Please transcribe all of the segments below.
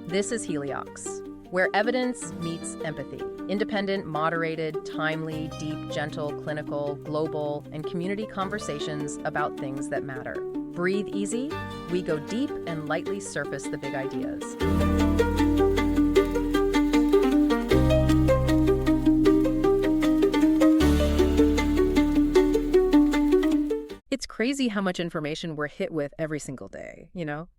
This is Heliox, where evidence meets empathy. Independent, moderated, timely, deep, gentle, clinical, global, and community conversations about things that matter. Breathe easy. We go deep and lightly surface the big ideas. It's crazy how much information we're hit with every single day,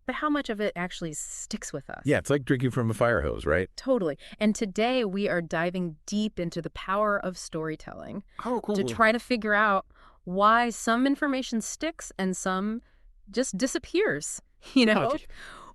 but how much of it actually sticks with us. Yeah, it's like drinking from a fire hose, right? Totally. And today we are diving deep into the power of storytelling to Cool. try to figure out why some information sticks and some just disappears.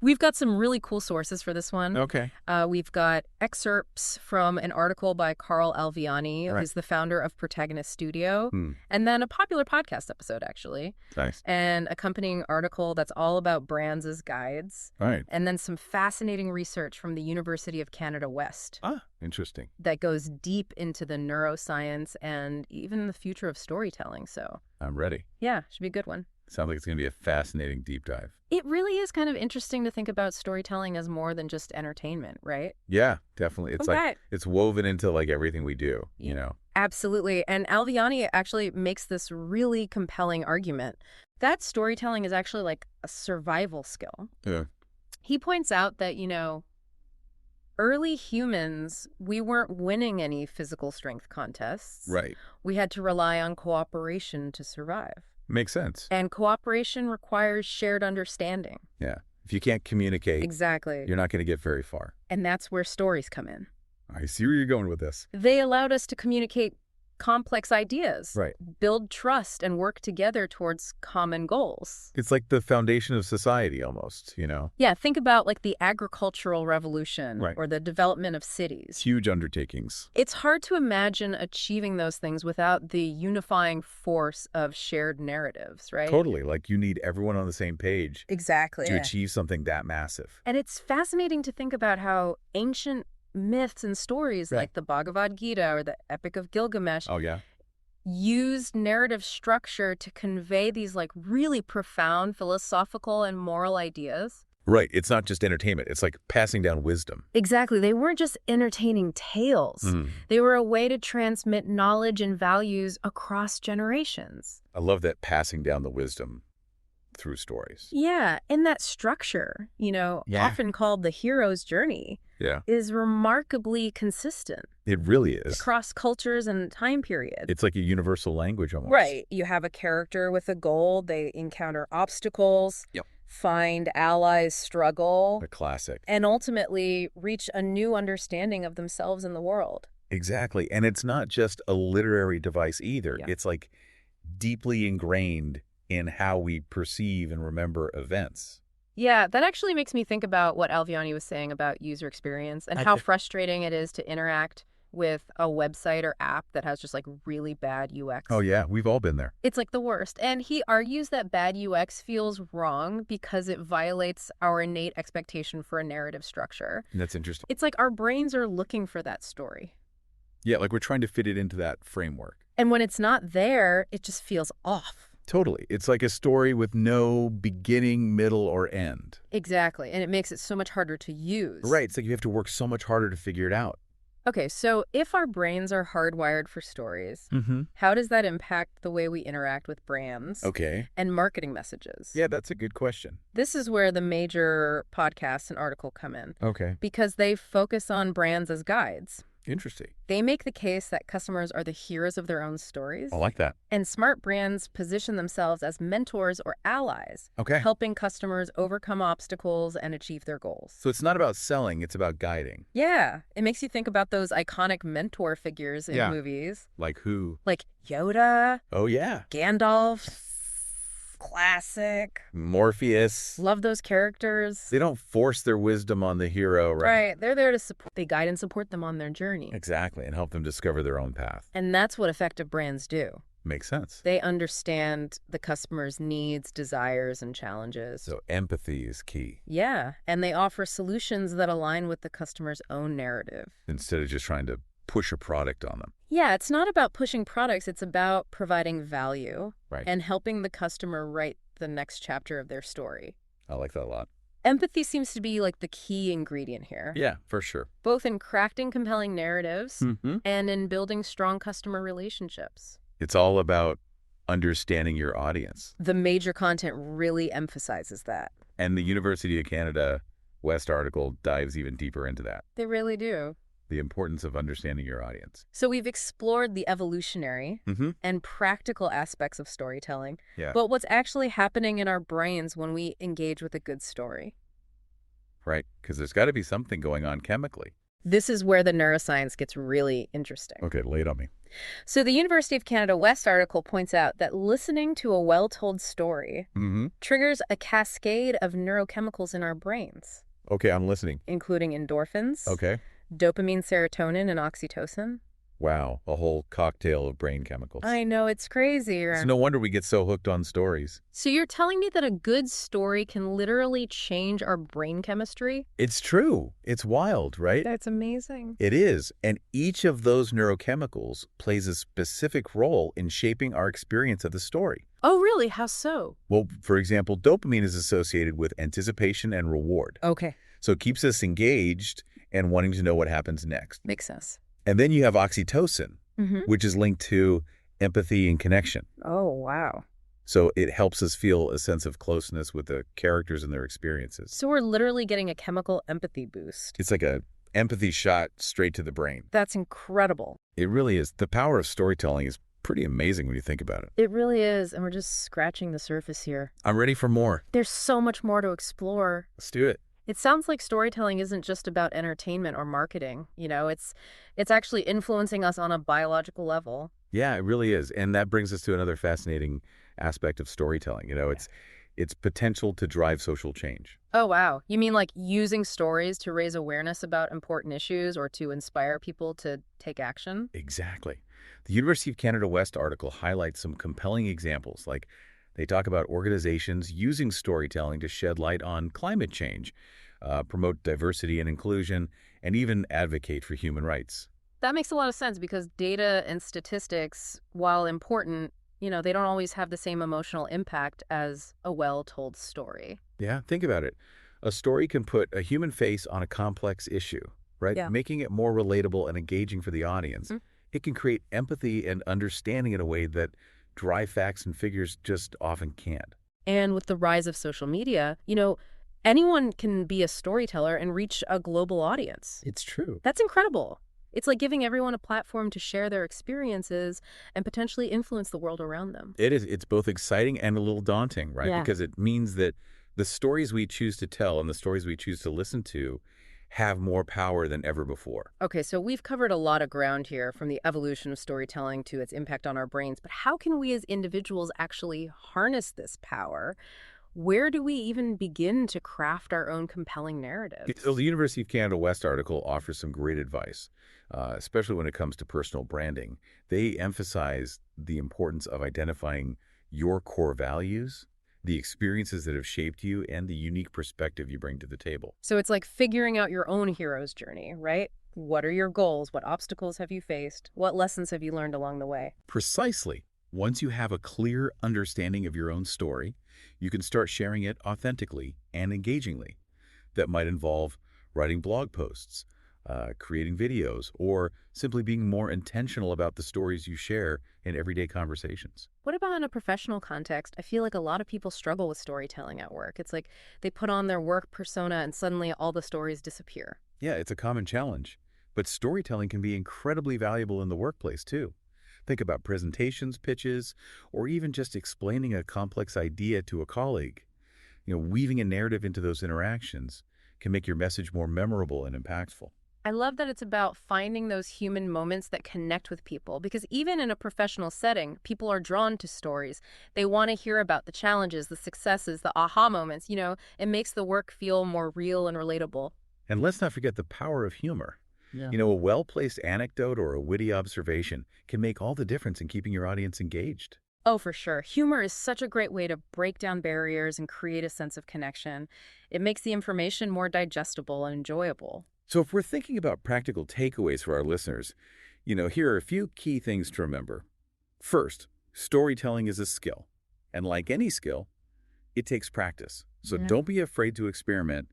We've got some really cool sources for this one. Okay. We've got excerpts from an article by Carl Alviani, Right. who's the founder of Protagonist Studio, and then a popular podcast episode, actually, Nice. and accompanying article that's all about brands as guides, All right. and then some fascinating research from the University of Canada West Interesting. that goes deep into the neuroscience and even the future of storytelling. So, I'm ready. yeah, should be a good one. Sounds like it's going to be a fascinating deep dive. It really is kind of interesting to think about storytelling as more than just entertainment, right? Yeah, definitely. It's like it's woven into like everything we do, Absolutely. And Alviani actually makes this really compelling argument that storytelling is actually like a survival skill. Yeah. He points out that, early humans, we weren't winning any physical strength contests. Right. We had to rely on cooperation to survive. Makes sense. And cooperation requires shared understanding. Yeah. If you can't communicate, Exactly. you're not going to get very far. And that's where stories come in. I see where you're going with this. They allowed us to communicate complex ideas, Right. build trust, and work together towards common goals. It's like the foundation of society almost, Yeah, think about like the agricultural revolution Right. or the development of cities. Huge undertakings. It's hard to imagine achieving those things without the unifying force of shared narratives, right? Totally. Like you need everyone on the same page Exactly. to achieve something that massive. And it's fascinating to think about how ancient myths and stories Right. like the Bhagavad Gita or the Epic of Gilgamesh Oh, yeah? used narrative structure to convey these like really profound philosophical and moral ideas. Right. It's not just entertainment. It's like passing down wisdom. Exactly. They weren't just entertaining tales. They were a way to transmit knowledge and values across generations. I love that passing down the wisdom through stories. Yeah, and that structure, Yeah. often called the hero's journey, Yeah. is remarkably consistent It really is. across cultures and time periods. It's like a universal language almost. Right. You have a character with a goal. They encounter obstacles, Yep. find allies, struggle, A classic. and ultimately reach a new understanding of themselves and the world. Exactly. And it's not just a literary device either. Yeah. It's like deeply ingrained in how we perceive and remember events. Yeah, that actually makes me think about what Alviani was saying about user experience and how frustrating it is to interact with a website or app that has just like really bad UX. Oh, yeah. We've all been there. It's like the worst. And he argues that bad UX feels wrong because it violates our innate expectation for a narrative structure. And that's interesting. It's like our brains are looking for that story. Yeah, like we're trying to fit it into that framework. And when it's not there, it just feels off. Totally. It's like a story with no beginning, middle, or end. Exactly. And it makes it so much harder to use. Right. It's like you have to work so much harder to figure it out. Okay, so if our brains are hardwired for stories, how does that impact the way we interact with brands Okay. and marketing messages? Yeah, that's a good question. This is where the major podcasts and article come in Okay. because they focus on brands as guides. Interesting. They make the case that customers are the heroes of their own stories. I like that. And smart brands position themselves as mentors or allies, Okay. helping customers overcome obstacles and achieve their goals. So it's not about selling, it's about guiding. Yeah, it makes you think about those iconic mentor figures in Yeah. movies. Like who? Like Yoda, Oh, yeah. Gandalf, classic. Morpheus. Love those characters. They don't force their wisdom on the hero, right? Right, they're there to support. They guide and support them on their journey. Exactly, and help them discover their own path. And that's what effective brands do. Makes sense. They understand the customer's needs, desires, and challenges. So empathy is key Yeah, and they offer solutions that align with the customer's own narrative. instead of just trying to push a product on them. Yeah, it's not about pushing products. It's about providing value Right. and helping the customer write the next chapter of their story. I like that a lot. Empathy seems to be like the key ingredient here, Yeah, for sure. both in crafting compelling narratives Hmm. and in building strong customer relationships. It's all about understanding your audience. The major content really emphasizes that. And the University of Canada West article dives even deeper into that, They really do. the importance of understanding your audience. So we've explored the evolutionary Mm-hmm. and practical aspects of storytelling, Yeah, but what's actually happening in our brains when we engage with a good story? right. Because there's got to be something going on chemically. This is where the neuroscience gets really interesting. Okay, lay it on me. So the University of Canada West article points out that listening to a well-told story Mm-hmm. triggers a cascade of neurochemicals in our brains, Okay, I'm listening. including endorphins, Okay. dopamine, serotonin, and oxytocin. Wow, a whole cocktail of brain chemicals. I know, it's crazy. It's no wonder we get so hooked on stories. So you're telling me that a good story can literally change our brain chemistry? It's true. It's wild, right? That's amazing. It is. And each of those neurochemicals plays a specific role in shaping our experience of the story. Oh, really? How so? Well, for example, dopamine is associated with anticipation and reward. Okay. So it keeps us engaged and wanting to know what happens next. Makes sense. And then you have oxytocin, Mm-hmm. which is linked to empathy and connection. Oh, wow. So it helps us feel a sense of closeness with the characters and their experiences. So we're literally getting a chemical empathy boost. It's like a empathy shot straight to the brain. That's incredible. It really is. The power of storytelling is pretty amazing when you think about it. It really is, and we're just scratching the surface here. I'm ready for more. There's so much more to explore. Let's do it. It sounds like storytelling isn't just about entertainment or marketing. It's actually influencing us on a biological level. Yeah, it really is. And that brings us to another fascinating aspect of storytelling. It's potential to drive social change. Oh, wow. You mean like using stories to raise awareness about important issues or to inspire people to take action? Exactly. The University of Canada West article highlights some compelling examples, like they talk about organizations using storytelling to shed light on climate change, promote diversity and inclusion, and even advocate for human rights. That makes a lot of sense because data and statistics, while important, they don't always have the same emotional impact as a well-told story. Yeah, think about it. A story can put a human face on a complex issue, right? Yeah. Making it more relatable and engaging for the audience. Mhm. It can create empathy and understanding in a way that dry facts and figures just often can't. And with the rise of social media, anyone can be a storyteller and reach a global audience. It's true. That's incredible. It's like giving everyone a platform to share their experiences and potentially influence the world around them. It is. It's both exciting and a little daunting, right? Yeah. Because it means that the stories we choose to tell and the stories we choose to listen to have more power than ever before. Okay, so we've covered a lot of ground here, from the evolution of storytelling to its impact on our brains. But how can we as individuals actually harness this power? Where do we even begin to craft our own compelling narratives? So the University of Canada West article offers some great advice, especially when it comes to personal branding. They emphasize the importance of identifying your core values, the experiences that have shaped you, and the unique perspective you bring to the table. So it's like figuring out your own hero's journey, right? What are your goals? What obstacles have you faced? What lessons have you learned along the way? Precisely. Once you have a clear understanding of your own story, you can start sharing it authentically and engagingly. That might involve writing blog posts, creating videos, or simply being more intentional about the stories you share in everyday conversations. What about in a professional context? I feel like a lot of people struggle with storytelling at work. It's like they put on their work persona and suddenly all the stories disappear. Yeah, it's a common challenge, but storytelling can be incredibly valuable in the workplace too. Think about presentations, pitches, or even just explaining a complex idea to a colleague. Weaving a narrative into those interactions can make your message more memorable and impactful. I love that it's about finding those human moments that connect with people, because even in a professional setting, people are drawn to stories. They want to hear about the challenges, the successes, the aha moments. It makes the work feel more real and relatable. And let's not forget the power of humor. Yeah. A well-placed anecdote or a witty observation can make all the difference in keeping your audience engaged. Oh, for sure. Humor is such a great way to break down barriers and create a sense of connection. It makes the information more digestible and enjoyable. So if we're thinking about practical takeaways for our listeners, here are a few key things to remember. First, storytelling is a skill. And like any skill, It takes practice. So Yeah. don't be afraid to experiment.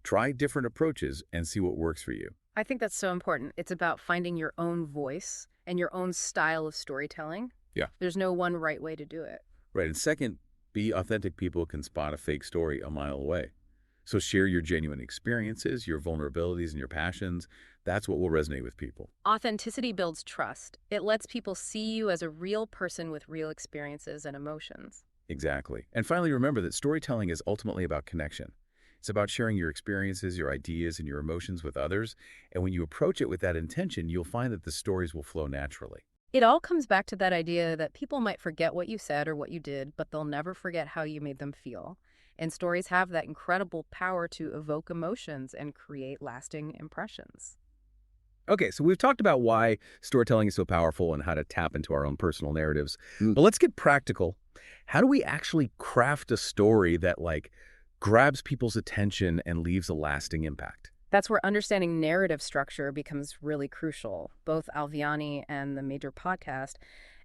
Try different approaches and see what works for you. I think that's so important. It's about finding your own voice and your own style of storytelling. Yeah. There's no one right way to do it. Right. And second, be authentic. People can spot a fake story a mile away. So share your genuine experiences, your vulnerabilities, and your passions. That's what will resonate with people. Authenticity builds trust. It lets people see you as a real person with real experiences and emotions. Exactly. And finally, remember that storytelling is ultimately about connection. It's about sharing your experiences, your ideas, and your emotions with others. And when you approach it with that intention, you'll find that the stories will flow naturally. It all comes back to that idea that people might forget what you said or what you did, but they'll never forget how you made them feel. And stories have that incredible power to evoke emotions and create lasting impressions. Okay, so we've talked about why storytelling is so powerful and how to tap into our own personal narratives. But let's get practical. How do we actually craft a story that, grabs people's attention and leaves a lasting impact? That's where understanding narrative structure becomes really crucial. Both Alviani and the Major Podcast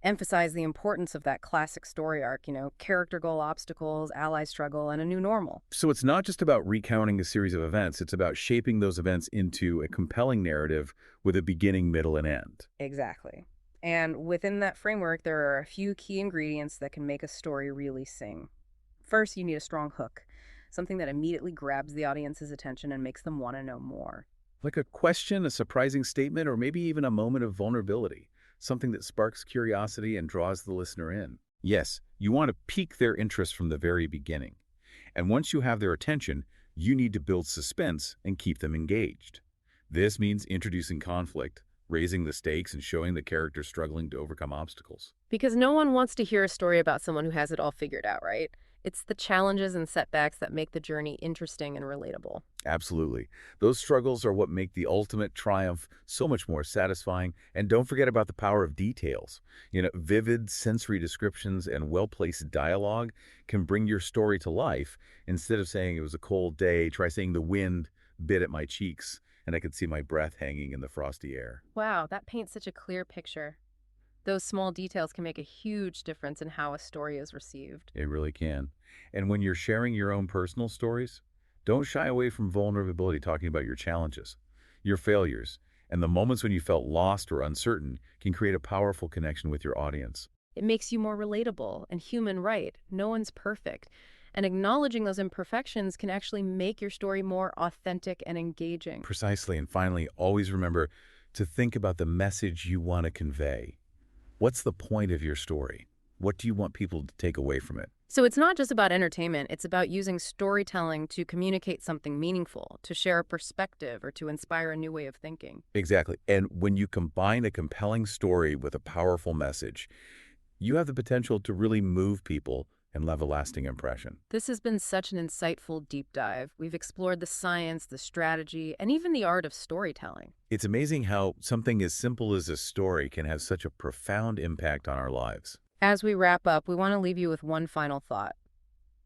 emphasize the importance of that classic story arc, character goal, obstacles, ally struggle, and a new normal. So it's not just about recounting a series of events. It's about shaping those events into a compelling narrative with a beginning, middle, and end. Exactly. And within that framework, there are a few key ingredients that can make a story really sing. First, you need a strong hook, something that immediately grabs the audience's attention and makes them want to know more. Like a question, a surprising statement, or maybe even a moment of vulnerability. Something that sparks curiosity and draws the listener in. Yes, you want to pique their interest from the very beginning. And once you have their attention, you need to build suspense and keep them engaged. This means introducing conflict, raising the stakes, and showing the character struggling to overcome obstacles. Because no one wants to hear a story about someone who has it all figured out, right? It's the challenges and setbacks that make the journey interesting and relatable. Absolutely. Those struggles are what make the ultimate triumph so much more satisfying. And don't forget about the power of details. Vivid sensory descriptions and well-placed dialogue can bring your story to life. Instead of saying it was a cold day, try saying the wind bit at my cheeks and I could see my breath hanging in the frosty air. Wow, that paints such a clear picture. Those small details can make a huge difference in how a story is received. It really can. And when you're sharing your own personal stories, don't shy away from vulnerability, talking about your challenges, your failures, and the moments when you felt lost or uncertain can create a powerful connection with your audience. It makes you more relatable and human, right? No one's perfect. And acknowledging those imperfections can actually make your story more authentic and engaging. Precisely. And finally, always remember to think about the message you want to convey. What's the point of your story? What do you want people to take away from it? So it's not just about entertainment. It's about using storytelling to communicate something meaningful, to share a perspective, or to inspire a new way of thinking. Exactly. And when you combine a compelling story with a powerful message, you have the potential to really move people and leave a lasting impression. This has been such an insightful deep dive. We've explored the science, the strategy, and even the art of storytelling. It's amazing how something as simple as a story can have such a profound impact on our lives. As we wrap up, we want to leave you with one final thought.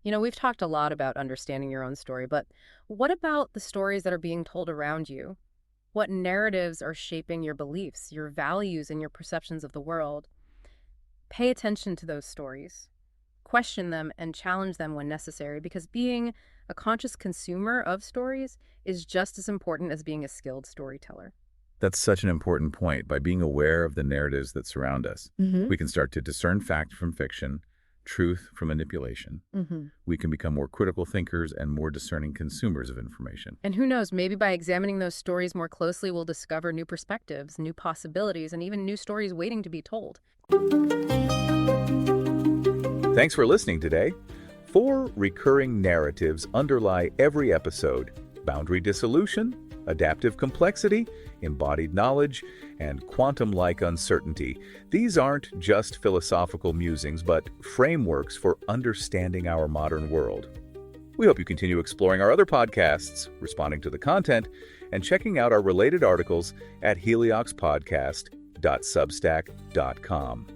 We've talked a lot about understanding your own story, but what about the stories that are being told around you? What narratives are shaping your beliefs, your values, and your perceptions of the world? Pay attention to those stories. Question them and challenge them when necessary, because being a conscious consumer of stories is just as important as being a skilled storyteller. That's such an important point. By being aware of the narratives that surround us, we can start to discern fact from fiction, truth from manipulation. We can become more critical thinkers and more discerning consumers of information. And who knows, maybe by examining those stories more closely, we'll discover new perspectives, new possibilities, and even new stories waiting to be told. Thanks for listening today. 4 recurring narratives underlie every episode: boundary dissolution, adaptive complexity, embodied knowledge, and quantum-like uncertainty. These aren't just philosophical musings, but frameworks for understanding our modern world. We hope you continue exploring our other podcasts, responding to the content, and checking out our related articles at helioxpodcast.substack.com.